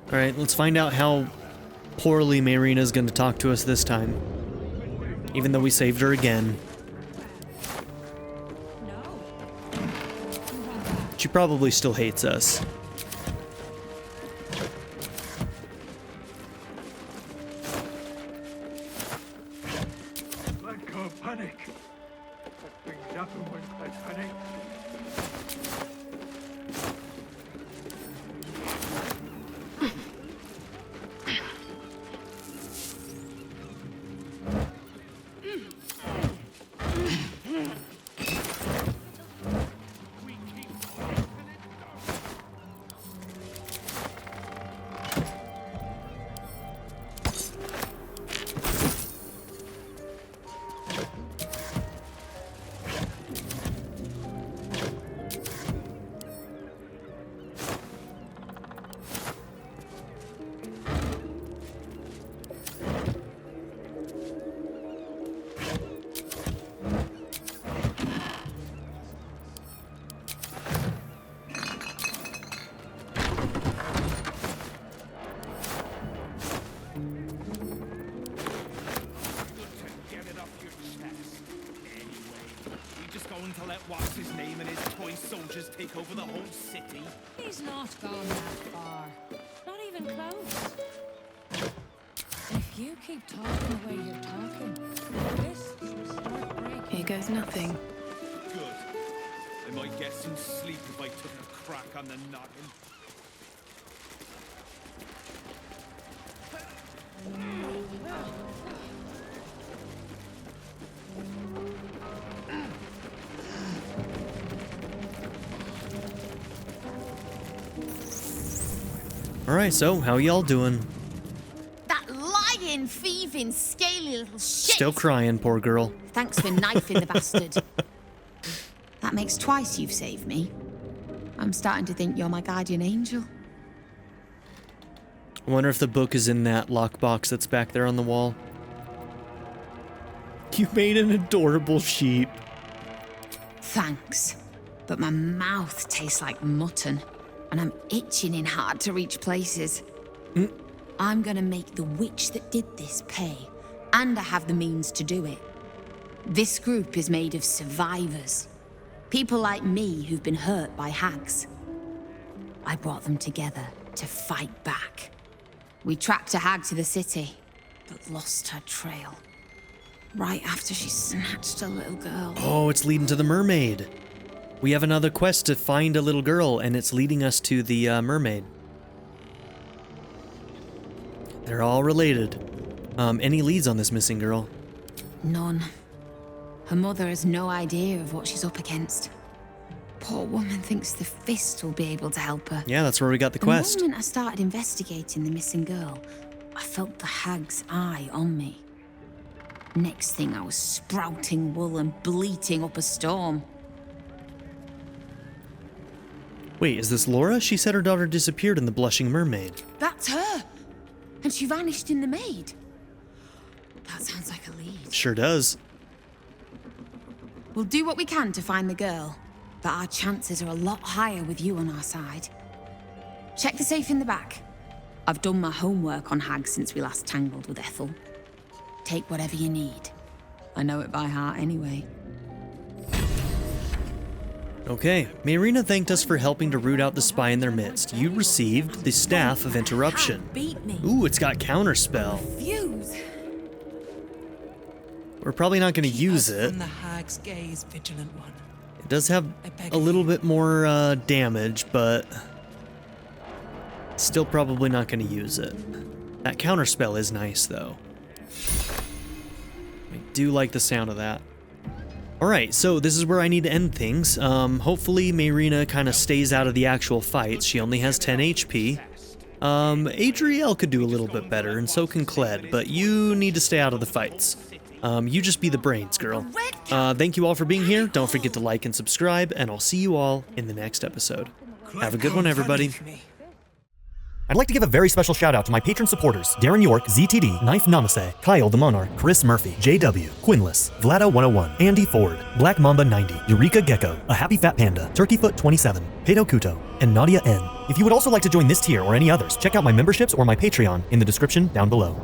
Alright, let's find out how poorly Marina's going to talk to us this time. Even though we saved her again. She probably still hates us. Let go of panic. Things happen when I panic. What's his name and his toy soldiers take over the whole city? He's not gone that far. Not even close. If you keep talking the way you're talking, this will start breaking. Here goes nothing. Good. I might get some sleep if I took a crack on the noggin. Alright, so how y'all doing? That lying, thieving, scaly little shit! Still crying, poor girl. Thanks for knifing the bastard. That makes twice you've saved me. I'm starting to think you're my guardian angel. I wonder if the book is in that lockbox that's back there on the wall. You made an adorable sheep. Thanks. But my mouth tastes like mutton, and I'm itching in hard-to-reach places. I'm gonna make the witch that did this pay, and I have the means to do it. This group is made of survivors. People like me who've been hurt by hags. I brought them together to fight back. We tracked a hag to the city, but lost her trail. Right after she snatched a little girl. Oh, it's leading to the mermaid. We have another quest to find a little girl, and it's leading us to the mermaid. They're all related. Any leads on this missing girl? None. Her mother has no idea of what she's up against. Poor woman thinks the Fist will be able to help her. Yeah, that's where we got the quest. The moment I started investigating the missing girl, I felt the hag's eye on me. Next thing, I was sprouting wool and bleating up a storm. Wait, is this Laura? She said her daughter disappeared in the Blushing Mermaid. That's her! And she vanished in the maid. That sounds like a lead. Sure does. We'll do what we can to find the girl, but our chances are a lot higher with you on our side. Check the safe in the back. I've done my homework on Hag since we last tangled with Ethel. Take whatever you need. I know it by heart anyway. Okay, Marina thanked us for helping to root out the spy in their midst. You received the Staff of Interruption. Ooh, it's got Counterspell. We're probably not going to use it. From the Hag's gaze, vigilant one. It does have a little bit more damage, but still probably not going to use it. That Counterspell is nice, though. I do like the sound of that. Alright, so this is where I need to end things. Hopefully Marina kind of stays out of the actual fights. She only has 10 HP. Adriel could do a little bit better, and so can Kled, but you need to stay out of the fights. You just be the brains, girl. Thank you all for being here. Don't forget to like and subscribe, and I'll see you all in the next episode. Have a good one, everybody. I'd like to give a very special shout out to my patron supporters: Darren York, ZTD, Knife Namaste, Kyle the Monarch, Chris Murphy, JW, Quinless, Vlado101, Andy Ford, Black Mamba 90, Eureka Gecko, A Happy Fat Panda, Turkeyfoot 27, Pedo Kuto, and Nadia N. If you would also like to join this tier or any others, check out my memberships or my Patreon in the description down below.